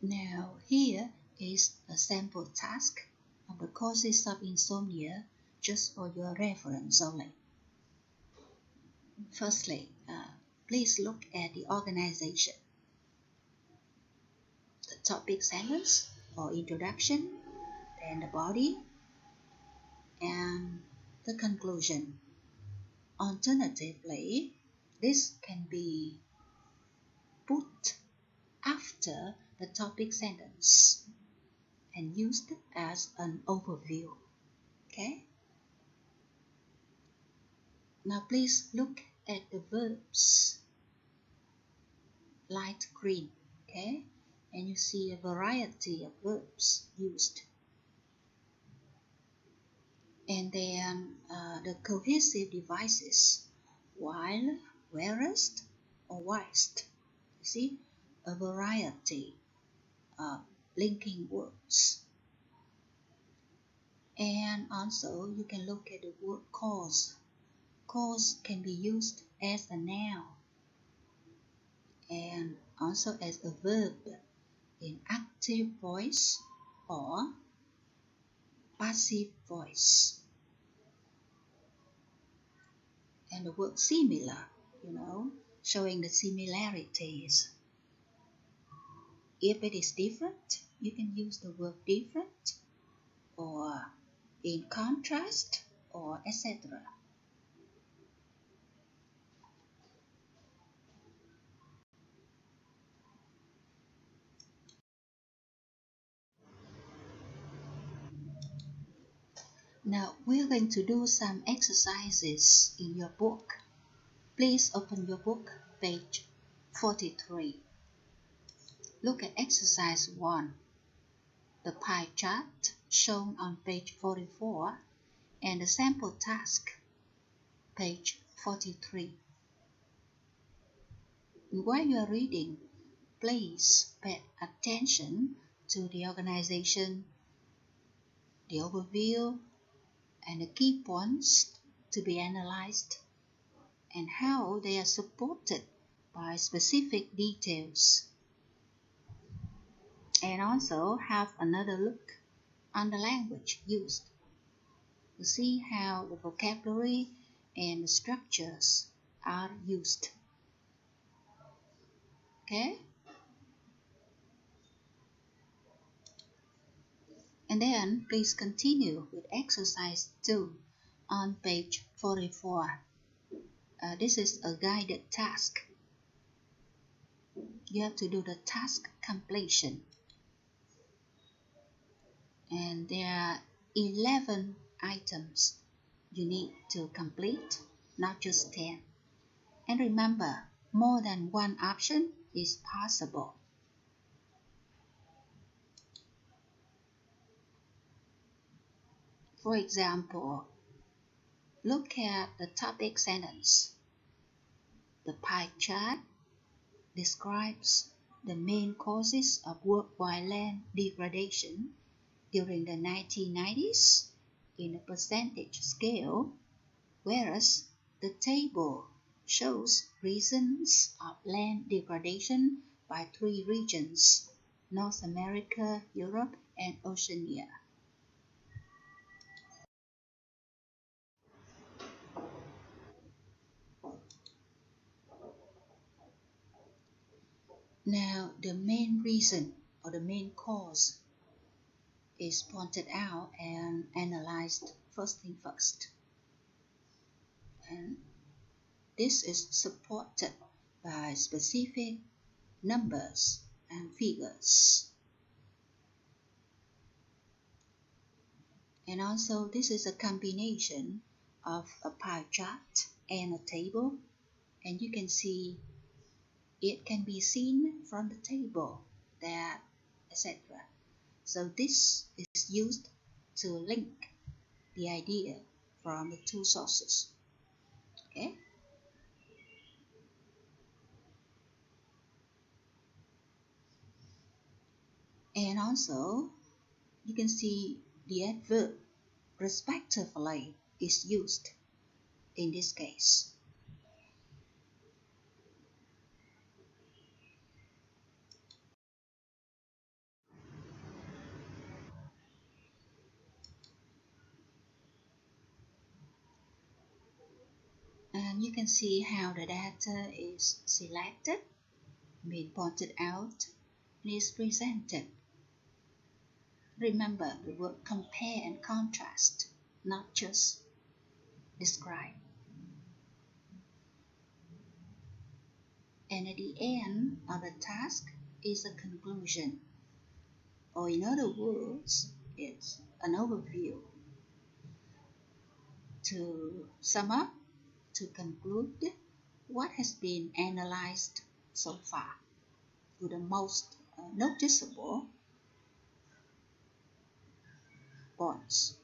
Now here is a sample task of the causes of insomnia just for your reference only. Firstly, please look at the organization, the topic sentence or introduction, then the body, and the conclusion. Alternatively, this can be put after the topic sentence and used as an overview. Okay? Now please look at the verbs. Light green, okay? And you see a variety of verbs used. And then the cohesive devices, while, whereas, or whilst. You see, a variety of linking words. And also you can look at the word cause. Cause can be used as a noun and also as a verb in active voice or passive voice. And the word similar, showing the similarities. If it is different, you can use the word different or in contrast or etc. Now we're going to do some exercises in your book. Please open your book, page 43. Look at exercise 1, the pie chart shown on page 44, and the sample task, page 43. While you are reading, please pay attention to the organization, the overview, and the key points to be analyzed, and how they are supported by specific details. And also have another look on the language used to see how the vocabulary and the structures are used. Okay? And then please continue with exercise 2 on page 44. This is a guided task. You have to do the task completion. And there are 11 items you need to complete, not just 10. And remember, more than one option is possible. For example, look at the topic sentence. The pie chart describes the main causes of worldwide land degradation during the 1990s in a percentage scale, whereas the table shows reasons of land degradation by 3 regions: North America, Europe, and Oceania. Now, the main reason or the main cause is pointed out and analyzed first thing first. And this is supported by specific numbers and figures. And also this is a combination of a pie chart and a table, and you can see it can be seen from the table, that, etc. So this is used to link the idea from the 2 sources. Okay? And also you can see the adverb respectively is used in this case. And you can see how the data is selected, being pointed out, and is presented. Remember the word compare and contrast, not just describe. And at the end of the task is a conclusion, or in other words, it's an overview. To sum up, to conclude, what has been analyzed so far to the most noticeable points.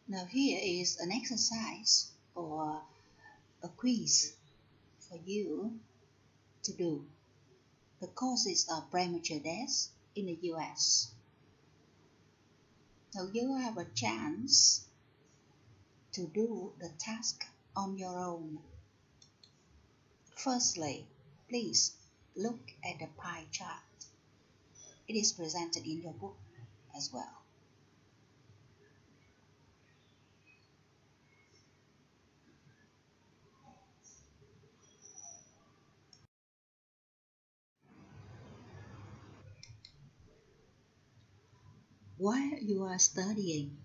Now here is an exercise or a quiz for you to do. The causes of premature death in the US. Now you have a chance to do the task on your own. Firstly, please look at the pie chart. It is presented in your book as well. While you are studying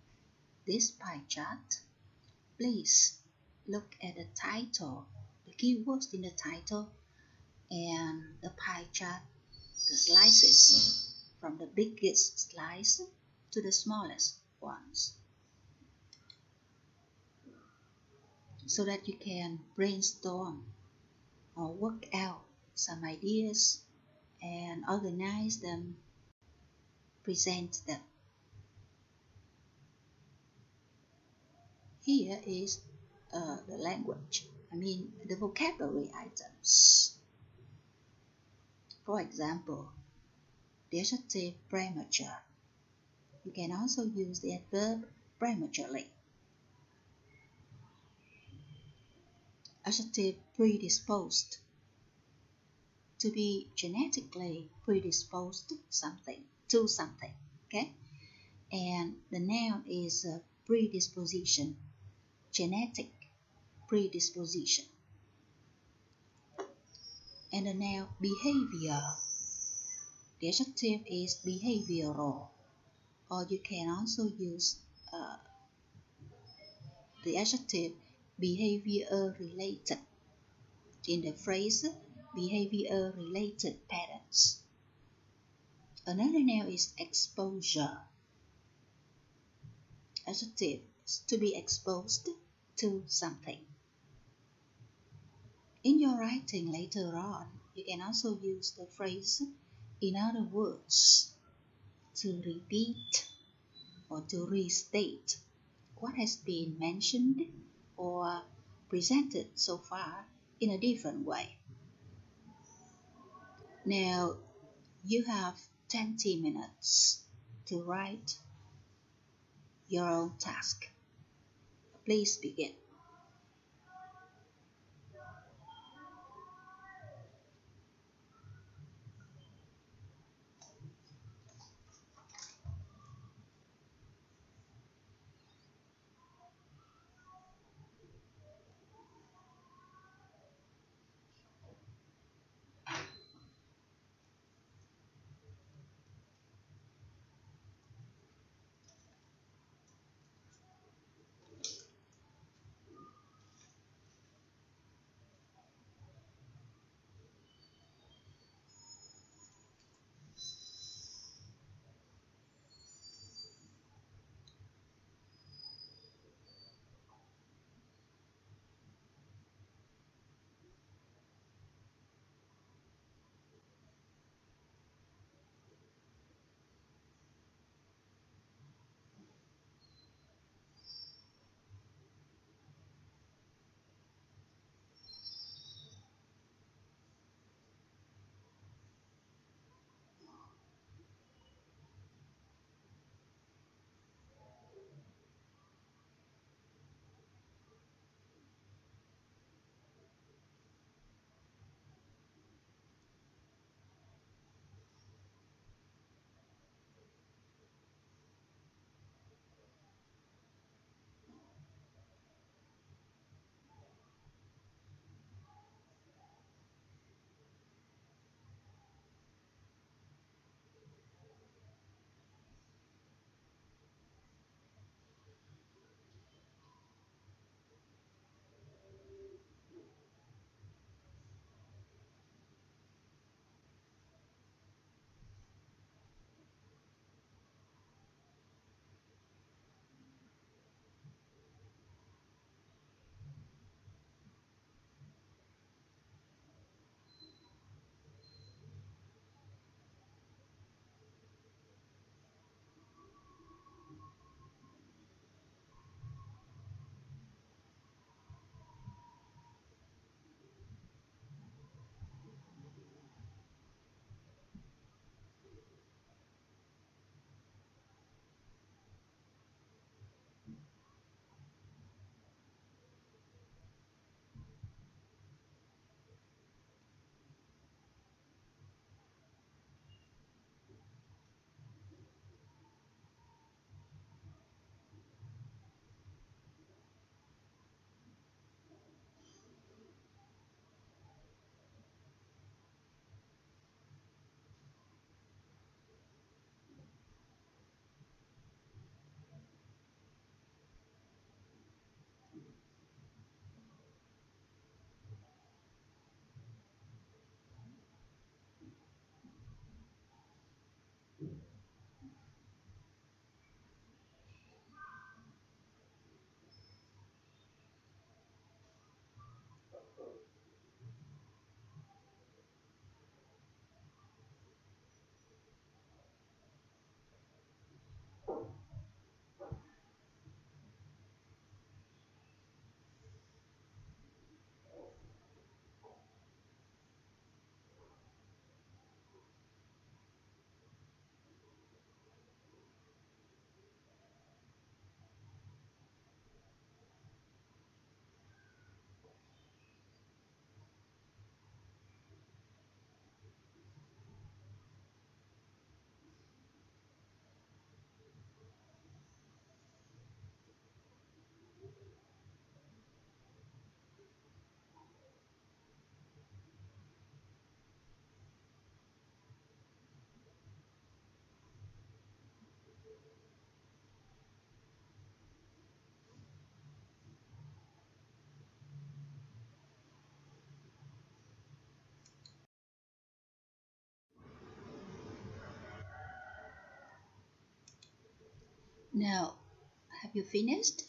this pie chart, please look at the title, the keywords in the title, and the pie chart, the slices, from the biggest slice to the smallest ones, so that you can brainstorm or work out some ideas and organize them, present them. Here is the language, the vocabulary items. For example, the adjective premature. You can also use the adverb prematurely. Adjective predisposed. To be genetically predisposed to something, okay? And the noun is predisposition, genetic predisposition. And the noun behavior. The adjective is behavioral, or you can also use the adjective behavior related in the phrase behavior related patterns. Another noun is exposure. Adjective is to be exposed to something. In your writing later on, you can also use the phrase in other words to repeat or to restate what has been mentioned or presented so far in a different way. Now you have 20 minutes to write your own task. Please begin. Now, have you finished?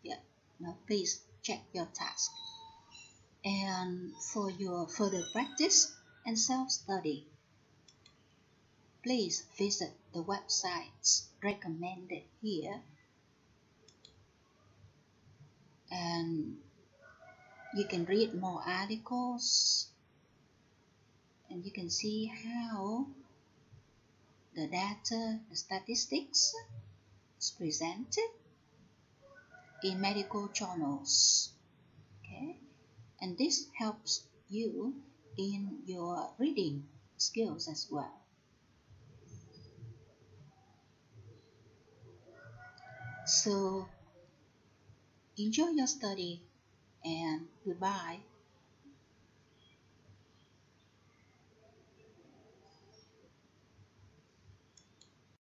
Yeah. Now please check your task. And for your further practice and self-study, please visit the websites recommended here, and you can read more articles and you can see how the data, the statistics is presented in medical journals. Okay, and this helps you in your reading skills as well. So enjoy your study and goodbye.